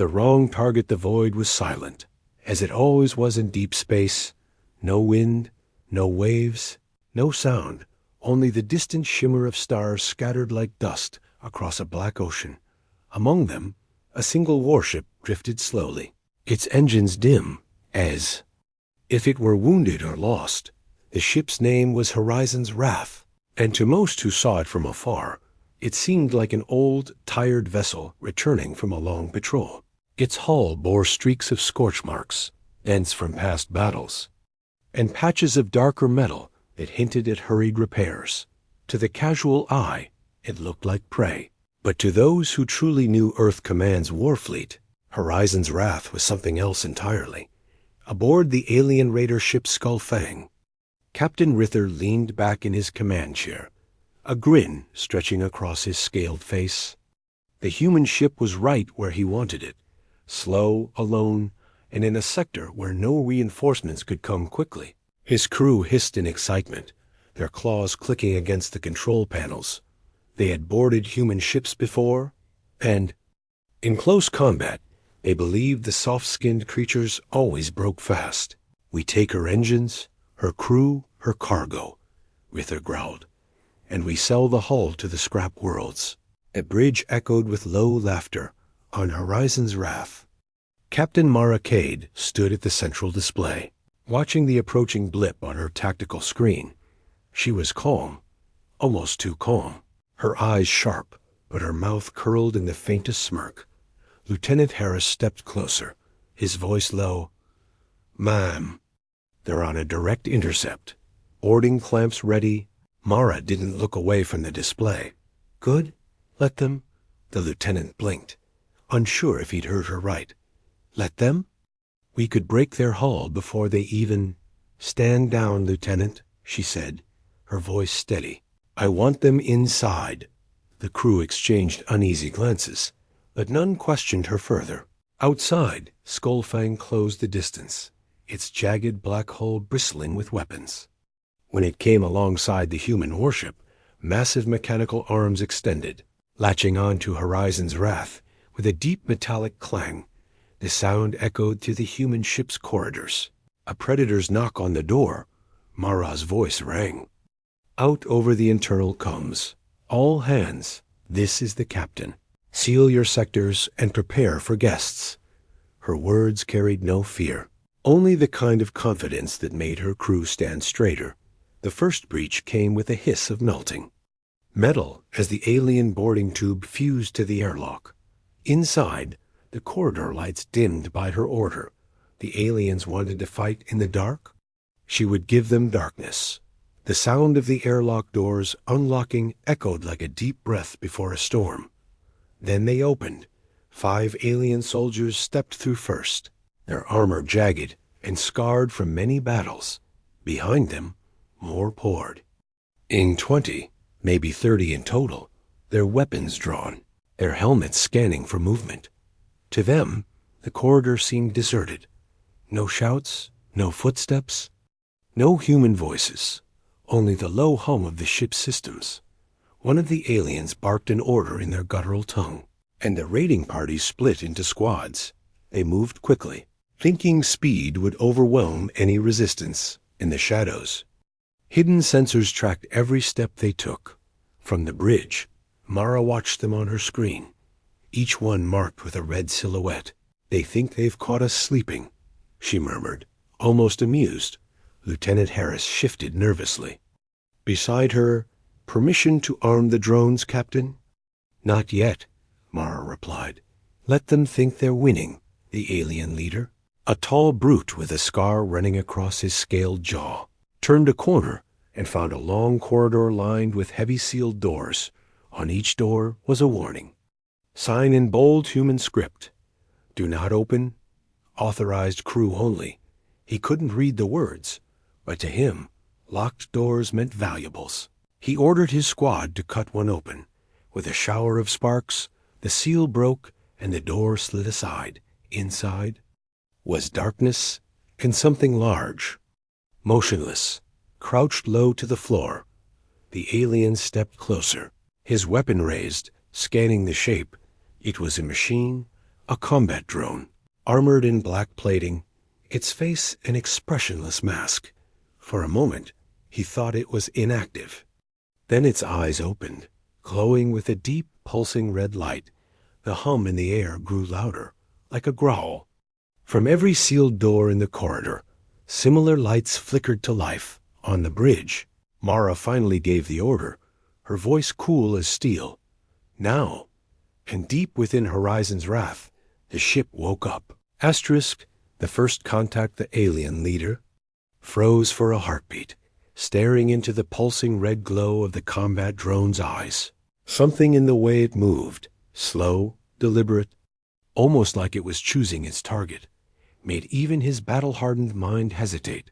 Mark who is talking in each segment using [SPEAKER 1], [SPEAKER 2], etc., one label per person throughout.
[SPEAKER 1] The wrong target. The void was silent, as it always was in deep space. No wind, no waves, no sound, only the distant shimmer of stars scattered like dust across a black ocean. Among them, a single warship drifted slowly, its engines dim, as if it were wounded or lost. The ship's name was Horizon's Wrath, and to most who saw it from afar, it seemed like an old, tired vessel returning from a long patrol. Its hull bore streaks of scorch marks, dents from past battles, and patches of darker metal that hinted at hurried repairs. To the casual eye, it looked like prey. But to those who truly knew Earth Command's warfleet, Horizon's Wrath was something else entirely. Aboard the alien raider ship Skullfang, Captain Rither leaned back in his command chair, a grin stretching across his scaled face. The human ship was right where he wanted it, slow, alone, and in a sector where no reinforcements could come quickly. His crew hissed in excitement, their claws clicking against the control panels. They had boarded human ships before, and in close combat, they believed the soft-skinned creatures always broke fast. "We take her engines, her crew, her cargo," Rither growled, "and we sell the hull to the scrap worlds." A bridge echoed with low laughter on Horizon's Wrath. Captain Mara Cade stood at the central display, watching the approaching blip on her tactical screen. She was calm, almost too calm, her eyes sharp, but her mouth curled in the faintest smirk. Lieutenant Harris stepped closer, his voice low. "Ma'am, they're on a direct intercept. Boarding clamps ready." Mara didn't look away from the display. "Good? Let them?" The lieutenant blinked, unsure if he'd heard her right. "Let them? We could break their hull before they even—" "Stand down, Lieutenant," she said, her voice steady. "I want them inside." The crew exchanged uneasy glances, but none questioned her further. Outside, Skullfang closed the distance, its jagged black hull bristling with weapons. When it came alongside the human warship, massive mechanical arms extended, latching on to Horizon's Wrath with a deep metallic clang. The sound echoed through the human ship's corridors. A predator's knock on the door, Mara's voice rang. Out over the internal comes. "All hands, this is the captain. Seal your sectors and prepare for guests." Her words carried no fear, only the kind of confidence that made her crew stand straighter. The first breach came with a hiss of melting metal as the alien boarding tube fused to the airlock. Inside, the corridor lights dimmed by her order. The aliens wanted to fight in the dark? She would give them darkness. The sound of the airlock doors unlocking echoed like a deep breath before a storm. Then they opened. 5 alien soldiers stepped through first, their armor jagged and scarred from many battles. Behind them, more poured. In 20, maybe 30 in total, their weapons drawn, their helmets scanning for movement. To them, the corridor seemed deserted. No shouts, no footsteps, no human voices, only the low hum of the ship's systems. One of the aliens barked an order in their guttural tongue, and the raiding party split into squads. They moved quickly, thinking speed would overwhelm any resistance. In the shadows, hidden sensors tracked every step they took. From the bridge, Mara watched them on her screen, each one marked with a red silhouette. "They think they've caught us sleeping," she murmured, almost amused. Lieutenant Harris shifted nervously. Beside her, "Permission to arm the drones, Captain?" "Not yet," Mara replied. "Let them think they're winning." The alien leader, a tall brute with a scar running across his scaled jaw, turned a corner and found a long corridor lined with heavy sealed doors. On each door was a warning. Sign in bold human script. "Do not open. Authorized crew only." He couldn't read the words, but to him, locked doors meant valuables. He ordered his squad to cut one open. With a shower of sparks, the seal broke and the door slid aside. Inside was darkness and something large, motionless, crouched low to the floor. The alien stepped closer, his weapon raised, scanning the shape. It was a machine, A combat drone, armored in black plating, its face an expressionless mask. For a moment, he thought it was inactive. Then its eyes opened, glowing with a deep, pulsing red light. The hum in the air grew louder, like a growl. From every sealed door in the corridor, similar lights flickered to life. On the bridge, Mara finally gave the order, her voice cool as steel. Now, and deep within Horizon's wrath, the ship woke up. Asterisk, the first contact the alien leader, froze for a heartbeat, staring into the pulsing red glow of the combat drone's eyes. Something in the way it moved, slow, deliberate, almost like it was choosing its target, made even his battle-hardened mind hesitate.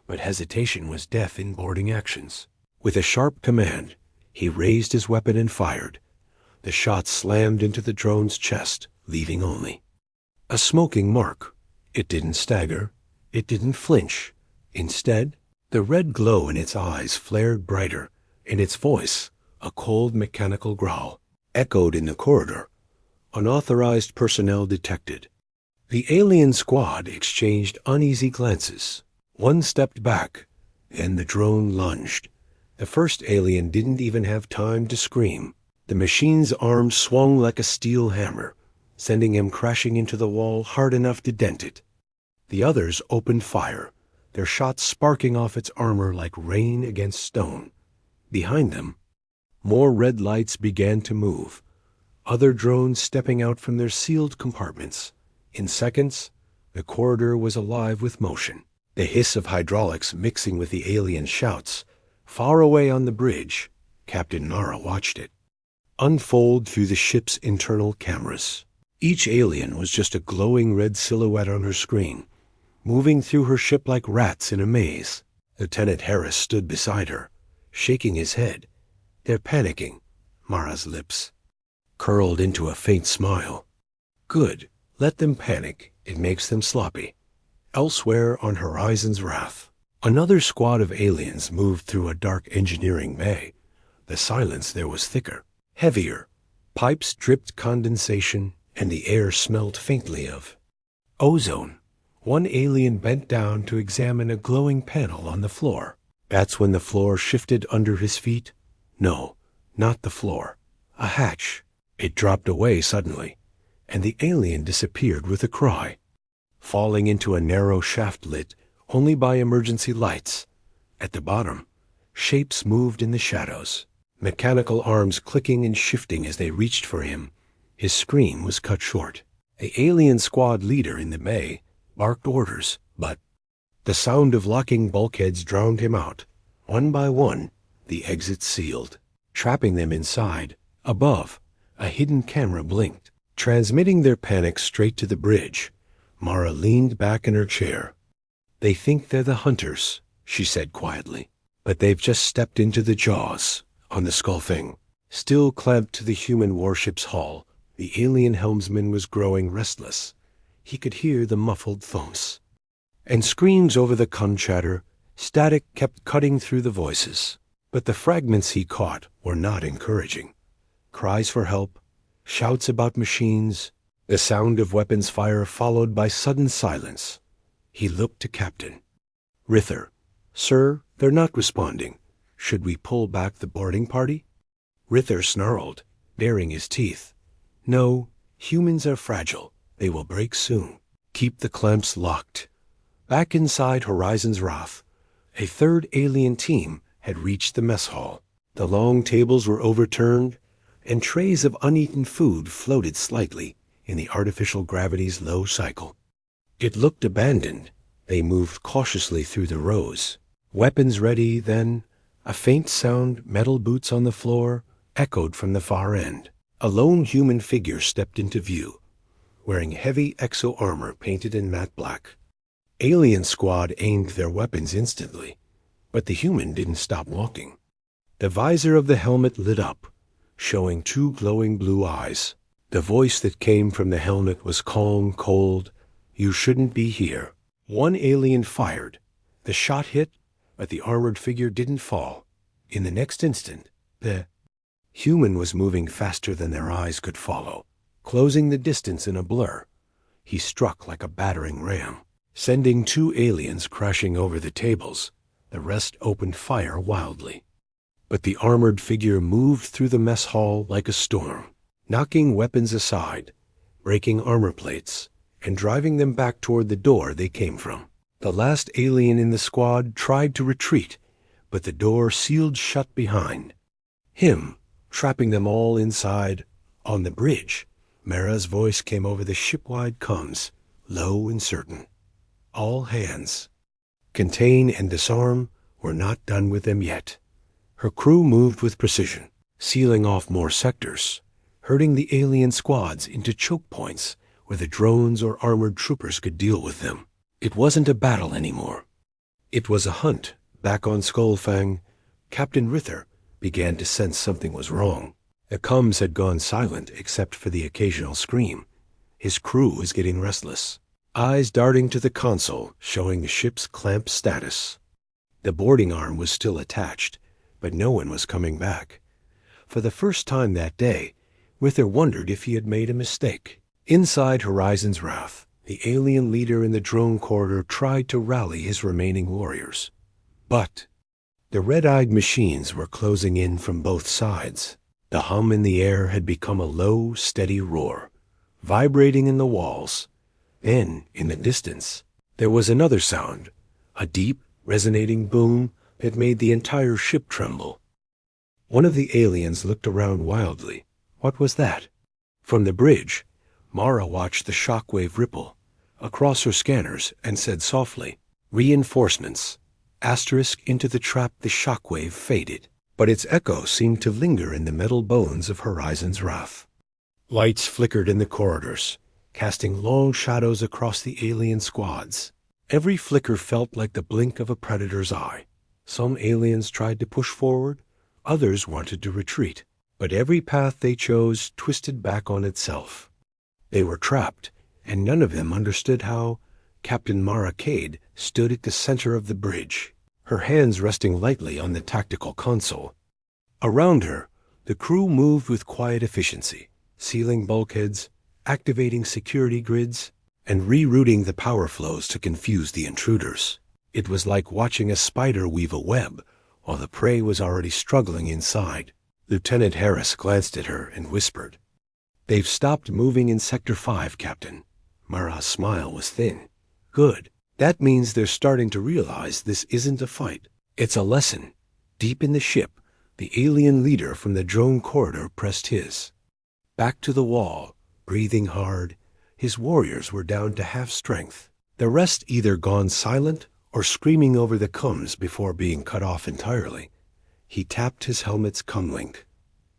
[SPEAKER 1] But hesitation was death in boarding actions. With a sharp command, he raised his weapon and fired. The shot slammed into the drone's chest, leaving only a smoking mark. It didn't stagger. It didn't flinch. Instead, the red glow in its eyes flared brighter, and its voice, a cold mechanical growl, echoed in the corridor. Unauthorized personnel detected. The alien squad exchanged uneasy glances. One stepped back, and the drone lunged. The first alien didn't even have time to scream. The machine's arm swung like a steel hammer, sending him crashing into the wall hard enough to dent it. The others opened fire, their shots sparking off its armor like rain against stone. Behind them, more red lights began to move, other drones stepping out from their sealed compartments. In seconds, the corridor was alive with motion, the hiss of hydraulics mixing with the alien shouts. Far away on the bridge, Captain Nara watched it unfold through the ship's internal cameras. Each alien was just a glowing red silhouette on her screen, moving through her ship like rats in a maze. Lieutenant Harris stood beside her, shaking his head. "They're panicking." Mara's lips curled into a faint smile. "Good. Let them panic. It makes them sloppy." Elsewhere on Horizon's wrath, another squad of aliens moved through a dark engineering bay. The silence there was thicker, heavier. Pipes dripped condensation, and the air smelled faintly of ozone. One alien bent down to examine a glowing panel on the floor. That's when the floor shifted under his feet. No, not the floor. A hatch. It dropped away suddenly, and the alien disappeared with a cry, falling into a narrow shaft lit only by emergency lights. At the bottom, shapes moved in the shadows, mechanical arms clicking and shifting as they reached for him. His scream was cut short. The alien squad leader in the bay barked orders, but the sound of locking bulkheads drowned him out. One by one, the exits sealed, trapping them inside. Above, a hidden camera blinked, transmitting their panic straight to the bridge. Mara leaned back in her chair. "They think they're the hunters," she said quietly, "but they've just stepped into the jaws." On the Skullfing, still clamped to the human warship's hull, the alien helmsman was growing restless. He could hear the muffled thumps and screams over the chatter. Static kept cutting through the voices, but the fragments he caught were not encouraging. Cries for help, shouts about machines, the sound of weapons fire followed by sudden silence. He looked to Captain Rither. "Sir, they're not responding. Should we pull back the boarding party?" Rither snarled, baring his teeth. "No, humans are fragile. They will break soon. Keep the clamps locked." Back inside Horizon's wrath, a third alien team had reached the mess hall. The long tables were overturned, and trays of uneaten food floated slightly in the artificial gravity's low cycle. It looked abandoned. They moved cautiously through the rows, weapons ready. Then a faint sound, metal boots on the floor, echoed from the far end. A lone human figure stepped into view, wearing heavy exo armor painted in matte black. Alien squad aimed their weapons instantly, but the human didn't stop walking. The visor of the helmet lit up, showing two glowing blue eyes. The voice that came from the helmet was calm, cold. "You shouldn't be here." One alien fired. The shot hit, but the armored figure didn't fall. In the next instant, the human was moving faster than their eyes could follow, closing the distance in a blur. He struck like a battering ram, sending 2 aliens crashing over the tables. The rest opened fire wildly. But the armored figure moved through the mess hall like a storm, knocking weapons aside, breaking armor plates, and driving them back toward the door they came from. The last alien in the squad tried to retreat, but the door sealed shut behind him, trapping them all inside. On the bridge, Mara's voice came over the ship-wide comms, low and certain. All hands. Contain and disarm. We're not done with them yet. Her crew moved with precision, sealing off more sectors, herding the alien squads into choke points where the drones or armored troopers could deal with them. It wasn't a battle anymore. It was a hunt. Back on Skullfang, Captain Rither began to sense something was wrong. The comms had gone silent except for the occasional scream. His crew was getting restless, eyes darting to the console showing the ship's clamp status. The boarding arm was still attached, but no one was coming back. For the first time that day, Rither wondered if he had made a mistake. Inside Horizon's Wrath, the alien leader in the drone corridor tried to rally his remaining warriors. But the red-eyed machines were closing in from both sides. The hum in the air had become a low, steady roar, vibrating in the walls. Then, in the distance, there was another sound, a deep, resonating boom that made the entire ship tremble. One of the aliens looked around wildly. What was that? From the bridge, Mara watched the shockwave ripple across her scanners and said softly, "Reinforcements." Asterisk into the trap. The shockwave faded, but its echo seemed to linger in the metal bones of Horizon's Wrath. Lights flickered in the corridors, casting long shadows across the alien squads. Every flicker felt like the blink of a predator's eye. Some aliens tried to push forward, others wanted to retreat, but every path they chose twisted back on itself. They were trapped, and none of them understood how. Captain Mara Cade stood at the center of the bridge, her hands resting lightly on the tactical console. Around her, the crew moved with quiet efficiency, sealing bulkheads, activating security grids, and rerouting the power flows to confuse the intruders. It was like watching a spider weave a web while the prey was already struggling inside. Lieutenant Harris glanced at her and whispered, "They've stopped moving in Sector 5, Captain." Mara's smile was thin. "Good. That means they're starting to realize this isn't a fight. It's a lesson." Deep in the ship, the alien leader from the drone corridor pressed his back to the wall, breathing hard. His warriors were down to half strength, the rest either gone silent or screaming over the comms before being cut off entirely. He tapped his helmet's comlink.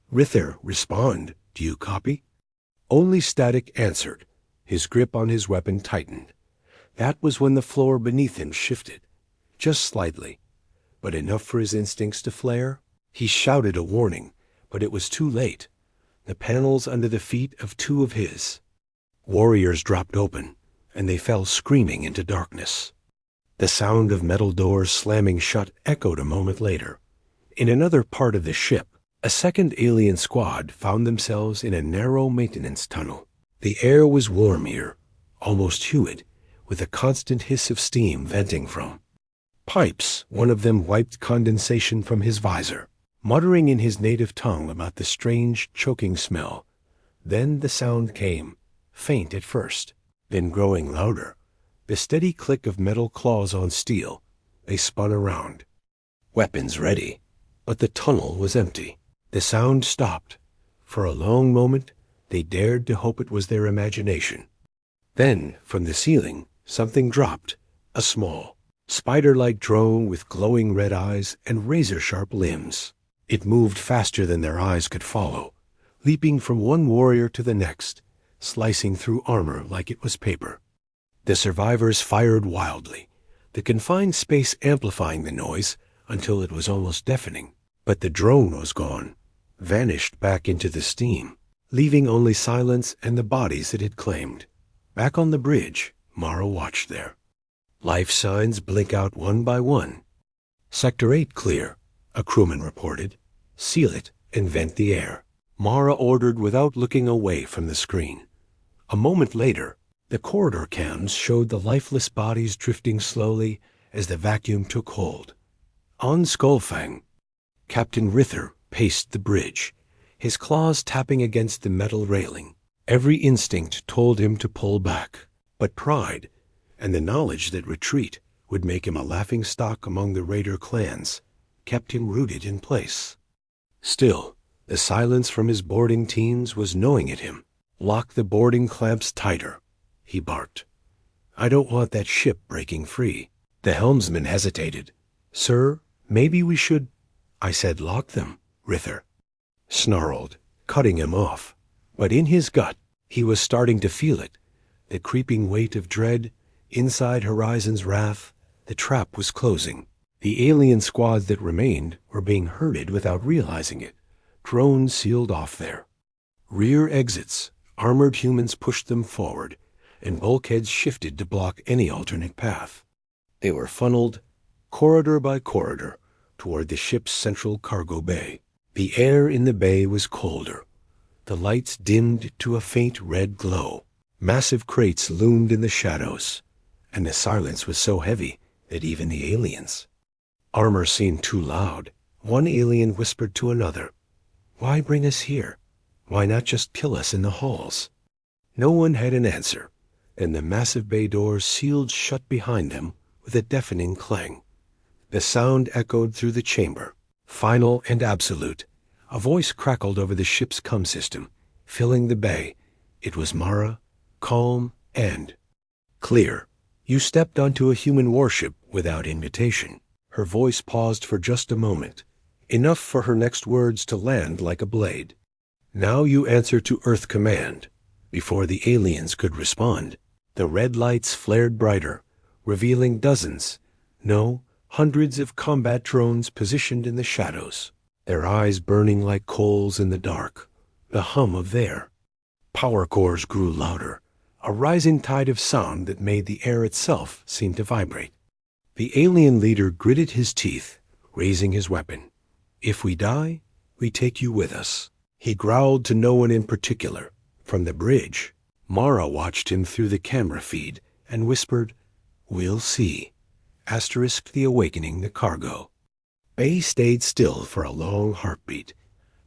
[SPEAKER 1] "Rither, respond. Do you copy?" Only static answered. His grip on his weapon tightened. That was when the floor beneath him shifted, just slightly, but enough for his instincts to flare. He shouted a warning, but it was too late. The panels under the feet of 2 of his warriors dropped open, and they fell screaming into darkness. The sound of metal doors slamming shut echoed a moment later. In another part of the ship, a second alien squad found themselves in a narrow maintenance tunnel. The air was warm here, almost humid, with a constant hiss of steam venting from pipes. One of them wiped condensation from his visor, muttering in his native tongue about the strange, choking smell. Then the sound came, faint at first, then growing louder. The steady click of metal claws on steel. They spun around, weapons ready, but the tunnel was empty. The sound stopped. For a long moment, they dared to hope it was their imagination. Then, from the ceiling, something dropped, a small, spider-like drone with glowing red eyes and razor-sharp limbs. It moved faster than their eyes could follow, leaping from one warrior to the next, slicing through armor like it was paper. The survivors fired wildly, the confined space amplifying the noise until it was almost deafening. But the drone was gone, vanished back into the steam, leaving only silence and the bodies it had claimed. Back on the bridge, Mara watched there. Life signs blink out one by one. "Sector 8 clear," a crewman reported. "Seal it and vent the air." Mara ordered without looking away from the screen. A moment later, the corridor cams showed the lifeless bodies drifting slowly as the vacuum took hold. On Skullfang, Captain Rither paced the bridge, his claws tapping against the metal railing. Every instinct told him to pull back, but pride, and the knowledge that retreat would make him a laughingstock among the raider clans, kept him rooted in place. Still, the silence from his boarding teams was gnawing at him. "Lock the boarding clamps tighter," he barked. "I don't want that ship breaking free." The helmsman hesitated. "Sir, maybe we should—" "I said lock them," Rither snarled, cutting him off. But in his gut, he was starting to feel it. The creeping weight of dread, inside Horizon's wrath, the trap was closing. The alien squads that remained were being herded without realizing it. Drones sealed off there. Rear exits, armored humans pushed them forward, and bulkheads shifted to block any alternate path. They were funneled, corridor by corridor, toward the ship's central cargo bay. The air in the bay was colder. The lights dimmed to a faint red glow. Massive crates loomed in the shadows, and the silence was so heavy that even the aliens. Armor seemed too loud. One alien whispered to another, "Why bring us here? Why not just kill us in the halls?" No one had an answer, and the massive bay doors sealed shut behind them with a deafening clang. The sound echoed through the chamber, final and absolute. A voice crackled over the ship's comm system, filling the bay. It was Mara, calm and clear. "You stepped onto a human warship without invitation." Her voice paused for just a moment, enough for her next words to land like a blade. "Now you answer to Earth Command." Before the aliens could respond, the red lights flared brighter, revealing dozens, no, hundreds of combat drones positioned in the shadows, their eyes burning like coals in the dark. The hum of their power cores grew louder, a rising tide of sound that made the air itself seem to vibrate. The alien leader gritted his teeth, raising his weapon. "If we die, we take you with us." He growled to no one in particular. From the bridge, Mara watched him through the camera feed and whispered, "We'll see." The awakening the cargo. Bay stayed still for a long heartbeat.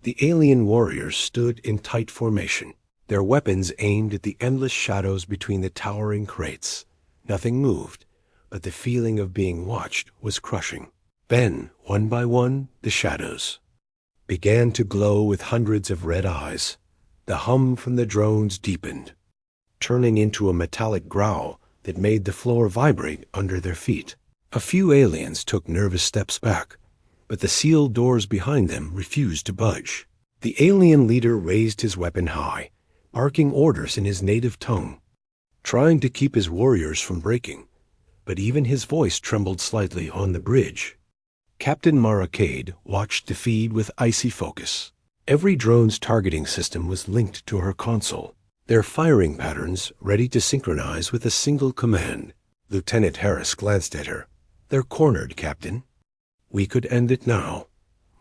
[SPEAKER 1] The alien warriors stood in tight formation, their weapons aimed at the endless shadows between the towering crates. Nothing moved, but the feeling of being watched was crushing. Then, one by one, the shadows began to glow with hundreds of red eyes. The hum from the drones deepened, turning into a metallic growl that made the floor vibrate under their feet. A few aliens took nervous steps back, but the sealed doors behind them refused to budge. The alien leader raised his weapon high, barking orders in his native tongue, trying to keep his warriors from breaking, but even his voice trembled slightly on the bridge. Captain Maracade watched the feed with icy focus. Every drone's targeting system was linked to her console, their firing patterns ready to synchronize with a single command. Lieutenant Harris glanced at her. "They're cornered, Captain." "We could end it now."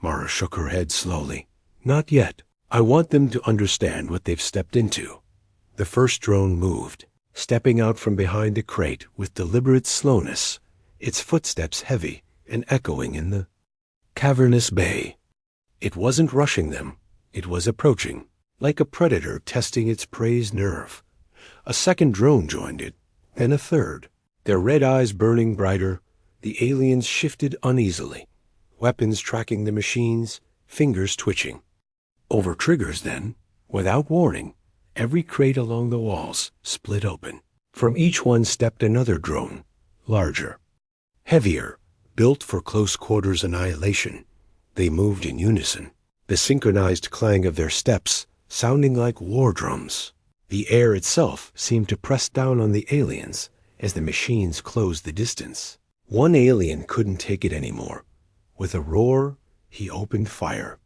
[SPEAKER 1] Mara shook her head slowly. "Not yet. I want them to understand what they've stepped into." The first drone moved, stepping out from behind a crate with deliberate slowness, its footsteps heavy and echoing in the cavernous bay. It wasn't rushing them. It was approaching, like a predator testing its prey's nerve. A second drone joined it, then a third. Their red eyes burning brighter, the aliens shifted uneasily, weapons tracking the machines, fingers twitching. Over triggers then, without warning, every crate along the walls split open. From each one stepped another drone, larger, heavier, built for close quarters annihilation. They moved in unison, the synchronized clang of their steps sounding like war drums. The air itself seemed to press down on the aliens as the machines closed the distance. One alien couldn't take it anymore. With a roar, he opened fire.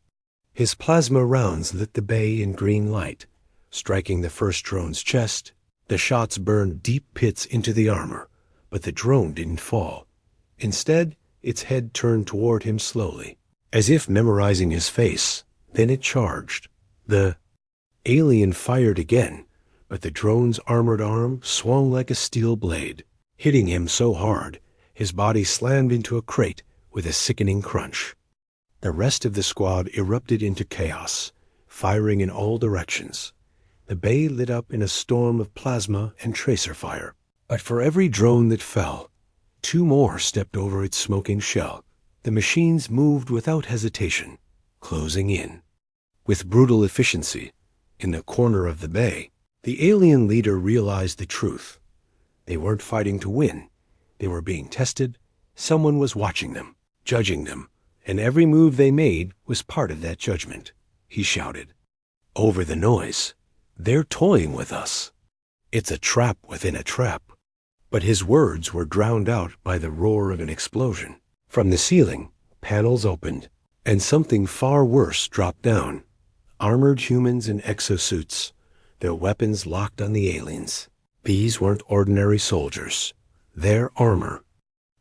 [SPEAKER 1] His plasma rounds lit the bay in green light, striking the first drone's chest. The shots burned deep pits into the armor, but the drone didn't fall. Instead, its head turned toward him slowly, as if memorizing his face. Then it charged. The alien fired again, but the drone's armored arm swung like a steel blade, hitting him so hard his body slammed into a crate with a sickening crunch. The rest of the squad erupted into chaos, firing in all directions. The bay lit up in a storm of plasma and tracer fire. But for every drone that fell, 2 more stepped over its smoking shell. The machines moved without hesitation, closing in. With brutal efficiency, in the corner of the bay, the alien leader realized the truth. They weren't fighting to win. They were being tested. Someone was watching them, judging them, and every move they made was part of that judgment. He shouted over the noise, "They're toying with us. It's a trap within a trap." But his words were drowned out by the roar of an explosion. From the ceiling, panels opened, and something far worse dropped down. Armored humans in exosuits, their weapons locked on the aliens. These weren't ordinary soldiers. Their armor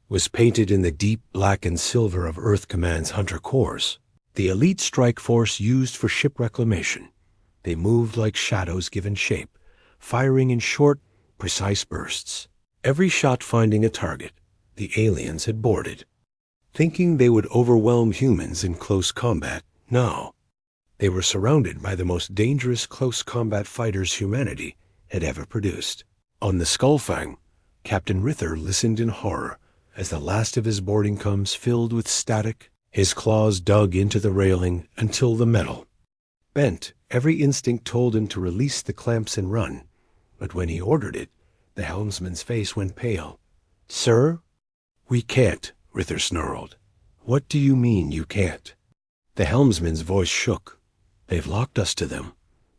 [SPEAKER 1] was painted in the deep black and silver of Earth Command's Hunter Corps, the elite strike force used for ship reclamation. They moved like shadows given shape, firing in short, precise bursts. Every shot finding a target. The aliens had boarded. Thinking they would overwhelm humans in close combat, no. They were surrounded by the most dangerous close combat fighters humanity had ever produced. On the Skullfang, Captain Rither listened in horror as the last of his boarding combs filled with static. His claws dug into the railing until the metal bent. Every instinct told him to release the clamps and run, but when he ordered it, the helmsman's face went pale. "Sir?" "We can't," Rither snarled. "What do you mean you can't?" The helmsman's voice shook. "They've locked us to them."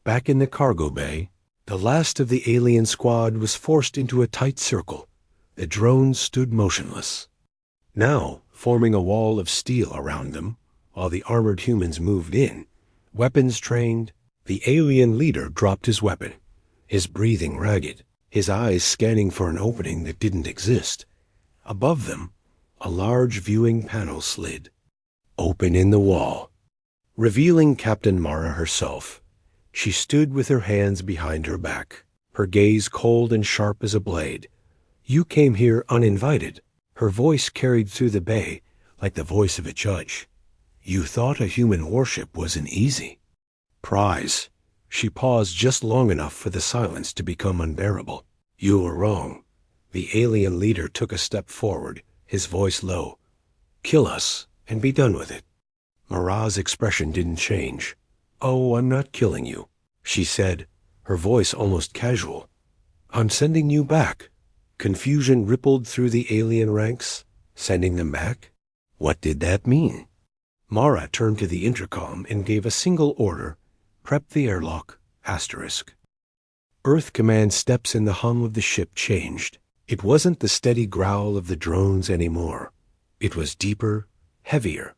[SPEAKER 1] Back in the cargo bay, the last of the alien squad was forced into a tight circle. The drones stood motionless, now forming a wall of steel around them, while the armored humans moved in, weapons trained. The alien leader dropped his weapon, his breathing ragged, his eyes scanning for an opening that didn't exist. Above them, a large viewing panel slid, open in the wall, revealing Captain Mara herself. She stood with her hands behind her back, her gaze cold and sharp as a blade. "You came here uninvited." Her voice carried through the bay like the voice of a judge. "You thought a human warship was an easy prize." She paused just long enough for the silence to become unbearable. "You were wrong." The alien leader took a step forward, his voice low. "Kill us and be done with it." Mara's expression didn't change. "Oh, I'm not killing you," she said, her voice almost casual. "I'm sending you back." Confusion rippled through the alien ranks. Sending them back? What did that mean? Mara turned to the intercom and gave a single order: "Prep the airlock, asterisk." Earth Command steps in the hum of the ship changed. It wasn't the steady growl of the drones anymore. It was deeper, heavier,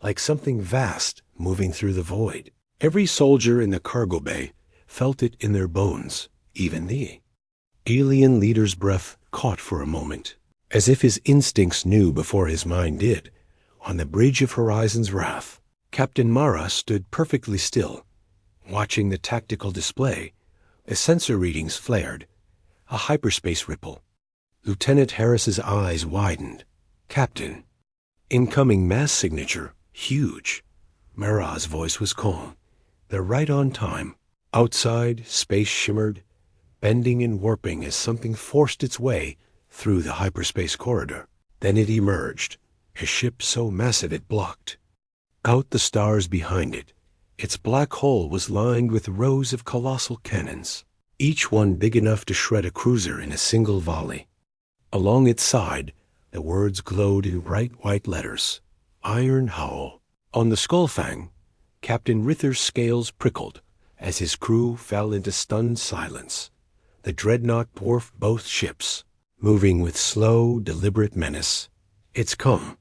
[SPEAKER 1] like something vast moving through the void. Every soldier in the cargo bay felt it in their bones, even the alien leader's breath caught for a moment, as if his instincts knew before his mind did. On the bridge of Horizon's Wrath, Captain Mara stood perfectly still, watching the tactical display. The sensor readings flared, a hyperspace ripple. Lieutenant Harris's eyes widened. "Captain." "Incoming mass signature, huge." Mara's voice was calm. "They're right on time." Outside, space shimmered, bending and warping as something forced its way through the hyperspace corridor. Then it emerged, a ship so massive it blocked out the stars behind it. Its black hull was lined with rows of colossal cannons, each one big enough to shred a cruiser in a single volley. Along its side, the words glowed in bright white letters: "Iron Howl." On the Skullfang, Captain Rither's scales prickled as his crew fell into stunned silence. The dreadnought dwarfed both ships, moving with slow, deliberate menace. "It's come."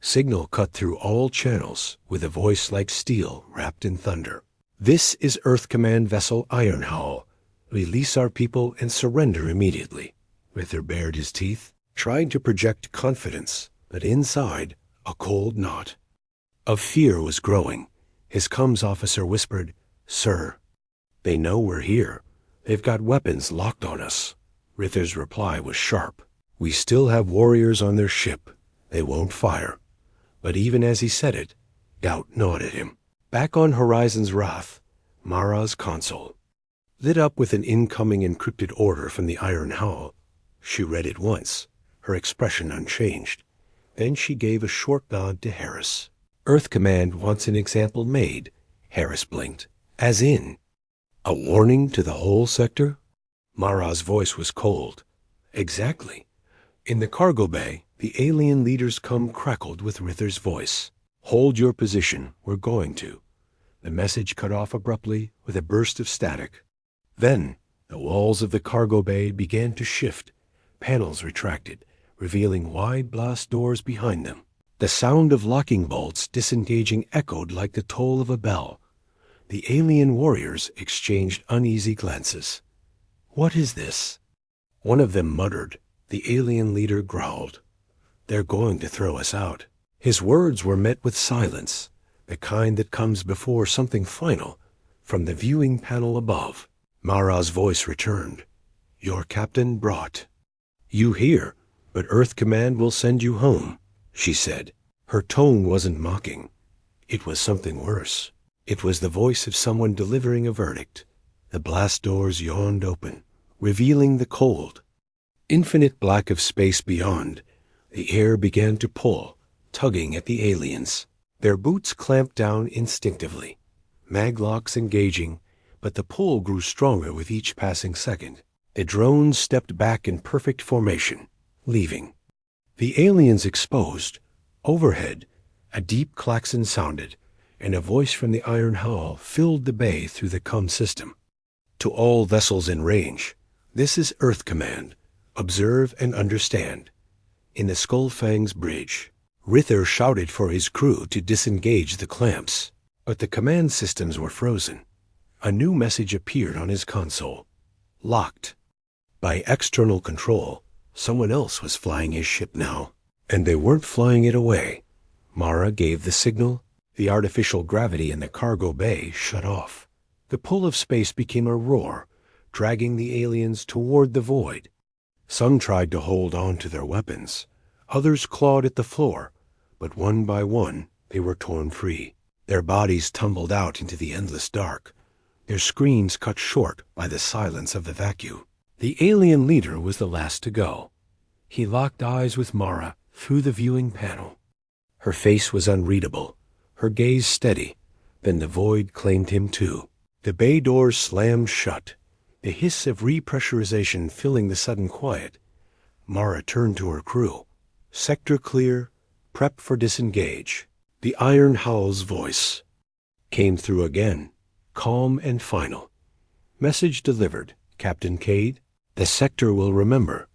[SPEAKER 1] Signal cut through all channels with a voice like steel wrapped in thunder. "This is Earth Command vessel Iron Howl. Release our people and surrender immediately." Rither bared his teeth, trying to project confidence, but inside, a cold knot of fear was growing. His comms officer whispered, Sir, they know we're here. They've got weapons locked on us. Rither's reply was sharp. We still have warriors on their ship. They won't fire. But even as he said it, doubt gnawed at him. Back on Horizon's Wrath, Mara's console lit up with an incoming encrypted order from the Iron Howl. She read it once, her expression unchanged. Then she gave a short nod to Harris. Earth Command wants an example made, Harris blinked. As in, a warning to the whole sector? Mara's voice was cold. Exactly. In the cargo bay, the alien leader's come crackled with Rither's voice. Hold your position, we're going to. The message cut off abruptly with a burst of static. Then, the walls of the cargo bay began to shift. Panels retracted, revealing wide blast doors behind them. The sound of locking bolts disengaging echoed like the toll of a bell. The alien warriors exchanged uneasy glances. What is this? One of them muttered. The alien leader growled. They're going to throw us out. His words were met with silence, the kind that comes before something final. From the viewing panel above, Mara's voice returned. Your captain brought you here, but Earth Command will send you home, she said. Her tone wasn't mocking. It was something worse. It was the voice of someone delivering a verdict. The blast doors yawned open, revealing the cold, infinite black of space beyond. The air began to pull, tugging at the aliens. Their boots clamped down instinctively, maglocks engaging, but the pull grew stronger with each passing second. The drones stepped back in perfect formation, leaving. The aliens exposed. Overhead, a deep klaxon sounded, and a voice from the Iron Hull filled the bay through the COM system. To all vessels in range, this is Earth Command. Observe and understand. In the Skullfang's bridge, Rither shouted for his crew to disengage the clamps, but the command systems were frozen. A new message appeared on his console. Locked. By external control, someone else was flying his ship now, and they weren't flying it away. Mara gave the signal. The artificial gravity in the cargo bay shut off. The pull of space became a roar, dragging the aliens toward the void. Some tried to hold on to their weapons. Others clawed at the floor, but one by one they were torn free. Their bodies tumbled out into the endless dark, their screams cut short by the silence of the vacuum. The alien leader was the last to go. He locked eyes with Mara through the viewing panel. Her face was unreadable, her gaze steady. Then the void claimed him too. The bay doors slammed shut, the hiss of repressurization filling the sudden quiet. Mara turned to her crew. Sector clear, prep for disengage. The Iron Howl's voice came through again, calm and final. Message delivered, Captain Cade. The sector will remember.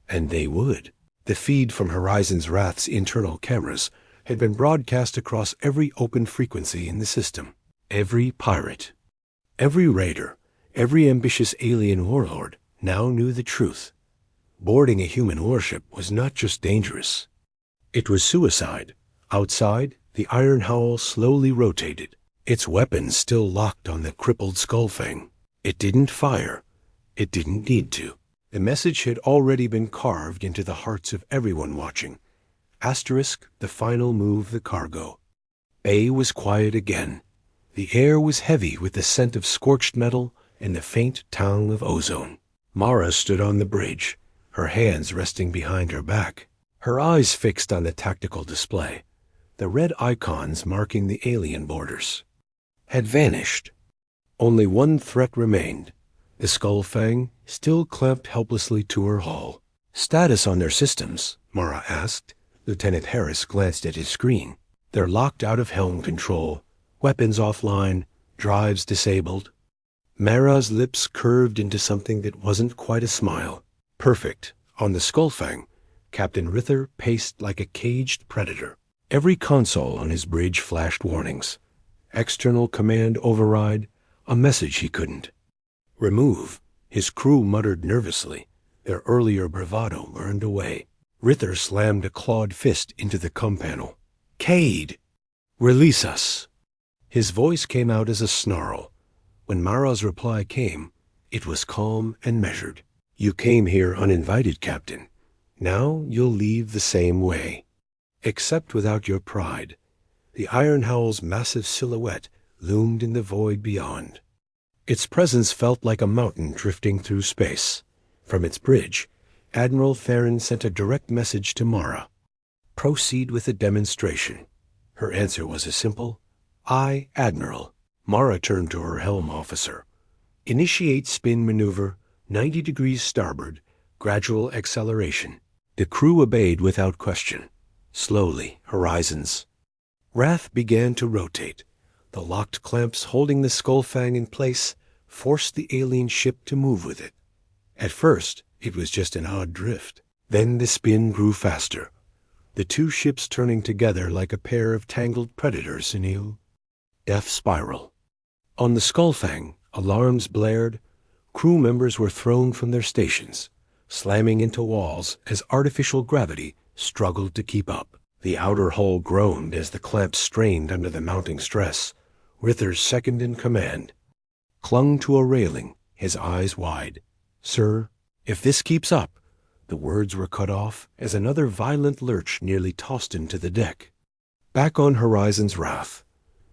[SPEAKER 1] And they would. The feed from Horizon's Wrath's internal cameras had been broadcast across every open frequency in the system. Every pirate, every raider, every ambitious alien warlord now knew the truth. Boarding a human warship was not just dangerous. It was suicide. Outside, the Iron Howl slowly rotated, its weapons still locked on the crippled Skullfang. It didn't fire. It didn't need to. The message had already been carved into the hearts of everyone watching. Asterisk, the final move the cargo. Bay was quiet again. The air was heavy with the scent of scorched metal and the faint tang of ozone. Mara stood on the bridge, her hands resting behind her back, her eyes fixed on the tactical display. The red icons marking the alien borders had vanished. Only one threat remained. The Skullfang still clamped helplessly to her hull. Status on their systems, Mara asked. Lieutenant Harris glanced at his screen. They're locked out of helm control, weapons offline, drives disabled. Mara's lips curved into something that wasn't quite a smile. Perfect. On the Skullfang, Captain Rither paced like a caged predator. Every console on his bridge flashed warnings. External command override, a message he couldn't remove. His crew muttered nervously. Their earlier bravado burned away. Rither slammed a clawed fist into the COM panel. Cade! Release us! His voice came out as a snarl. When Mara's reply came, it was calm and measured. "You came here uninvited, Captain. Now you'll leave the same way. Accept without your pride." The Iron Howl's massive silhouette loomed in the void beyond. Its presence felt like a mountain drifting through space. From its bridge, Admiral Theron sent a direct message to Mara. "Proceed with the demonstration." Her answer was a simple, "Aye, Admiral." Mara turned to her helm officer. "Initiate spin maneuver, 90 degrees starboard, gradual acceleration." The crew obeyed without question. Slowly, horizons. Wrath began to rotate. The locked clamps holding the Skullfang in place forced the alien ship to move with it. At first, it was just an odd drift. Then the spin grew faster, the two ships turning together like a pair of tangled predators in a death spiral. On the Skullfang, alarms blared. Crew members were thrown from their stations, slamming into walls as artificial gravity struggled to keep up. The outer hull groaned as the clamps strained under the mounting stress. Withers, second in command, clung to a railing, his eyes wide. "Sir, if this keeps up—" The words were cut off as another violent lurch nearly tossed him to the deck. Back on Horizon's Wrath,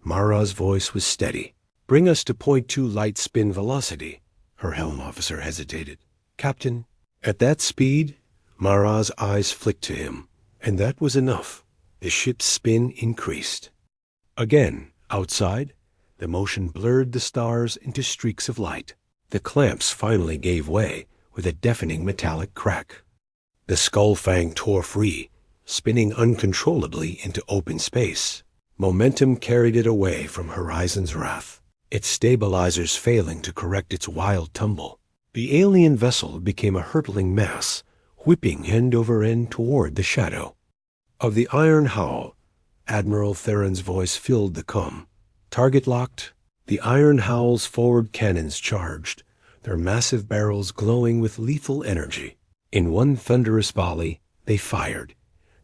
[SPEAKER 1] Mara's voice was steady. "Bring us to point 2 light spin velocity." Her helm officer hesitated. "Captain." At that speed, Mara's eyes flicked to him, and that was enough. The ship's spin increased. Again, outside, the motion blurred the stars into streaks of light. The clamps finally gave way with a deafening metallic crack. The Skullfang tore free, spinning uncontrollably into open space. Momentum carried it away from Horizon's Wrath, its stabilizers failing to correct its wild tumble. The alien vessel became a hurtling mass, whipping end over end toward the shadow of the Iron Howl. Admiral Theron's voice filled the calm. "Target locked." The Iron Howl's forward cannons charged, their massive barrels glowing with lethal energy. In one thunderous volley, they fired.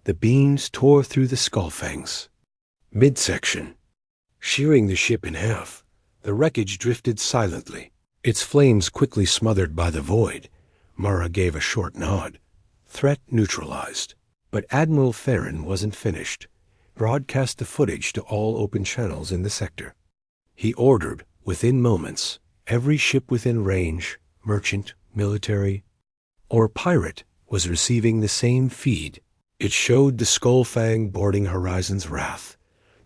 [SPEAKER 1] The beams tore through the Skullfangs midsection, shearing the ship in half. The wreckage drifted silently, its flames quickly smothered by the void. Mara gave a short nod. Threat neutralized. But Admiral Theron wasn't finished. Broadcast the footage to all open channels in the sector. He ordered, within moments, every ship within range, merchant, military, or pirate, was receiving the same feed. It showed the Skullfang boarding Horizon's Wrath,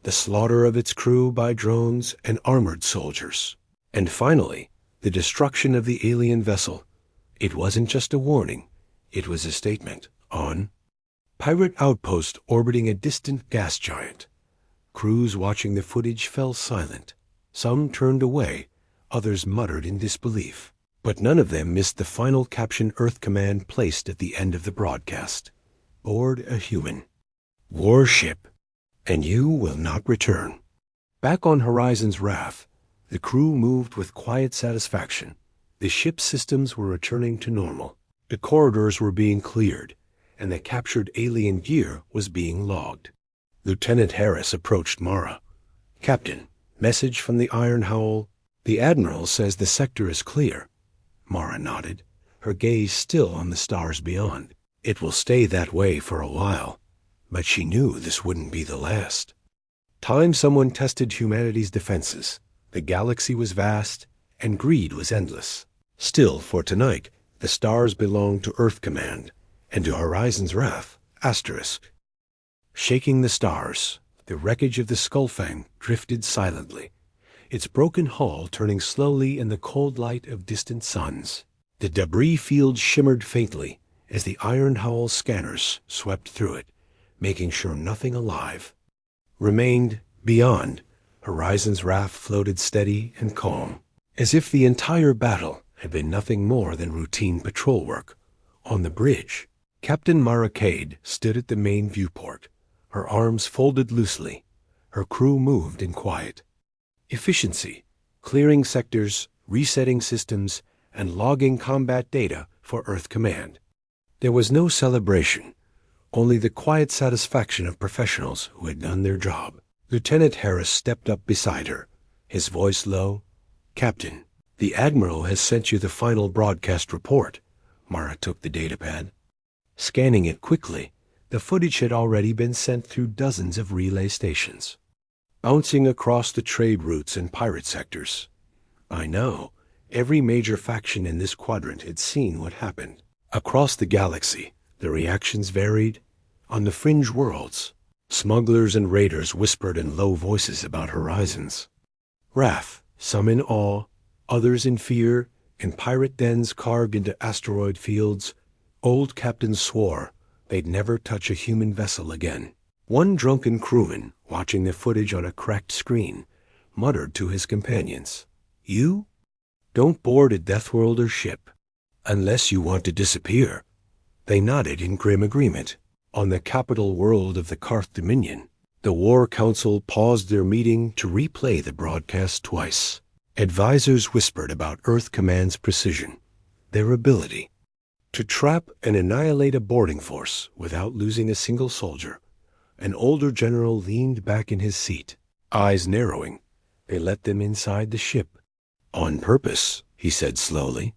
[SPEAKER 1] the slaughter of its crew by drones and armored soldiers, and finally, the destruction of the alien vessel. It wasn't just a warning, it was a statement on pirate outpost orbiting a distant gas giant. Crews watching the footage fell silent. Some turned away, others muttered in disbelief. But none of them missed the final caption Earth Command placed at the end of the broadcast. "Board a human. Warship. And you will not return." Back on Horizon's Wrath, the crew moved with quiet satisfaction. The ship's systems were returning to normal. The corridors were being cleared, and the captured alien gear was being logged. Lieutenant Harris approached Mara. "Captain, message from the Iron Howl. The Admiral says the sector is clear." Mara nodded, her gaze still on the stars beyond. It will stay that way for a while, but she knew this wouldn't be the last. Time someone tested humanity's defenses. The galaxy was vast, and greed was endless. Still, for tonight, the stars belonged to Earth Command, and to Horizon's Wrath, **. Shaking the stars, the wreckage of the Skullfang drifted silently, its broken hull turning slowly in the cold light of distant suns. The debris field shimmered faintly as the Iron Howl scanners swept through it, making sure nothing alive remained. Beyond, Horizon's Wrath floated steady and calm, as if the entire battle had been nothing more than routine patrol work. On the bridge, Captain Mara Cade stood at the main viewport, her arms folded loosely. Her crew moved in quiet efficiency, clearing sectors, resetting systems, and logging combat data for Earth Command. There was no celebration, only the quiet satisfaction of professionals who had done their job. Lieutenant Harris stepped up beside her, his voice low. Captain, the Admiral has sent you the final broadcast report. Mara took the datapad. Scanning it quickly, the footage had already been sent through dozens of relay stations, bouncing across the trade routes and pirate sectors. I know. Every major faction in this quadrant had seen what happened. Across the galaxy, the reactions varied. On the fringe worlds, smugglers and raiders whispered in low voices about horizons. Wrath, some in awe, others in fear, in pirate dens carved into asteroid fields, old captains swore they'd never touch a human vessel again. One drunken crewman, watching the footage on a cracked screen, muttered to his companions, "You? Don't board a Deathworlder ship, unless you want to disappear." They nodded in grim agreement. On the capital world of the Karth Dominion, the War Council paused their meeting to replay the broadcast twice. Advisors whispered about Earth Command's precision, their ability to trap and annihilate a boarding force without losing a single soldier. An older general leaned back in his seat, eyes narrowing. They let them inside the ship. "On purpose," he said slowly,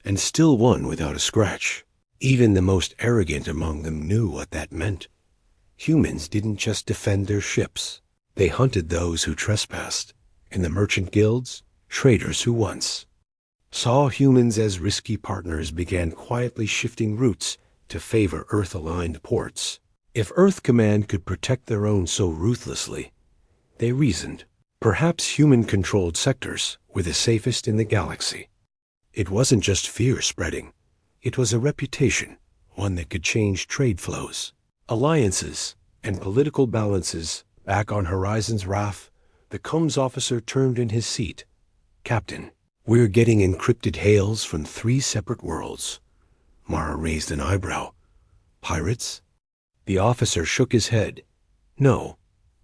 [SPEAKER 1] "and still won without a scratch." Even the most arrogant among them knew what that meant. Humans didn't just defend their ships. They hunted those who trespassed. In the merchant guilds, traders who once saw humans as risky partners began quietly shifting routes to favor Earth-aligned ports. If Earth Command could protect their own so ruthlessly, they reasoned, perhaps human-controlled sectors were the safest in the galaxy. It wasn't just fear spreading. It was a reputation, one that could change trade flows, alliances, and political balances. Back on Horizon's Wrath, the comms officer turned in his seat. "Captain, we're getting encrypted hails from 3 separate worlds." Mara raised an eyebrow. "Pirates?" The officer shook his head. "No.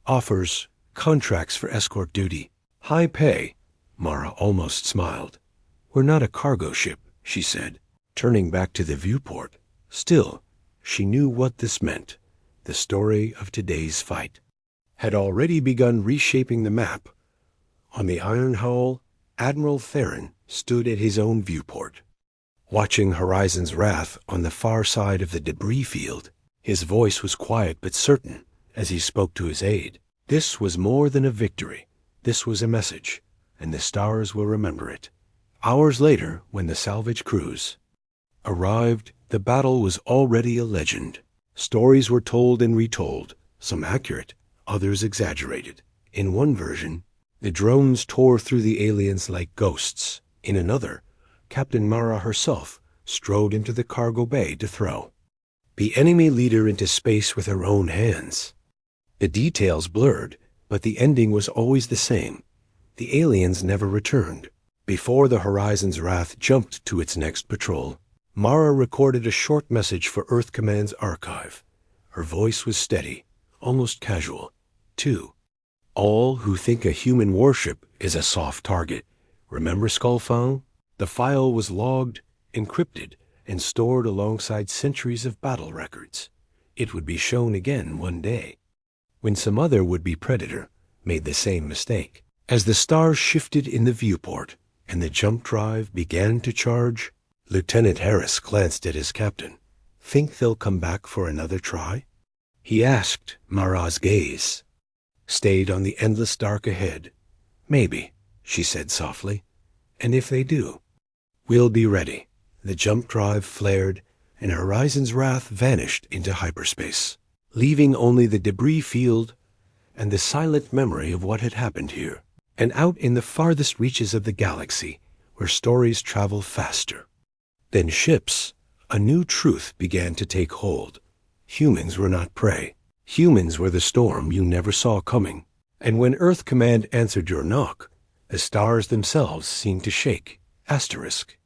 [SPEAKER 1] Offers, contracts for escort duty. High pay." Mara almost smiled. "We're not a cargo ship," she said, turning back to the viewport. Still, she knew what this meant. The story of today's fight had already begun reshaping the map. On the Iron Hull, Admiral Theron stood at his own viewport, watching Horizon's Wrath on the far side of the debris field. His voice was quiet but certain as he spoke to his aide. This was more than a victory. This was a message, and the stars will remember it. Hours later, when the salvage crews arrived, the battle was already a legend. Stories were told and retold, some accurate, others exaggerated. In one version, the drones tore through the aliens like ghosts. In another, Captain Mara herself strode into the cargo bay to throw the enemy leader into space with her own hands. The details blurred, but the ending was always the same. The aliens never returned. Before the Horizon's Wrath jumped to its next patrol, Mara recorded a short message for Earth Command's archive. Her voice was steady, almost casual. "To all who think a human warship is a soft target, remember Skullfound?" The file was logged, encrypted, and stored alongside centuries of battle records. It would be shown again one day, when some other would-be predator made the same mistake. As the stars shifted in the viewport and the jump drive began to charge, Lieutenant Harris glanced at his captain. "Think they'll come back for another try?" he asked. Mara's gaze stayed on the endless dark ahead. "Maybe," she said softly. "And if they do, we'll be ready." The jump drive flared, and Horizon's Wrath vanished into hyperspace, leaving only the debris field and the silent memory of what had happened here. And out in the farthest reaches of the galaxy, where stories travel faster than ships, a new truth began to take hold. Humans were not prey. Humans were the storm you never saw coming. And when Earth Command answered your knock, the stars themselves seemed to shake. Asterisk.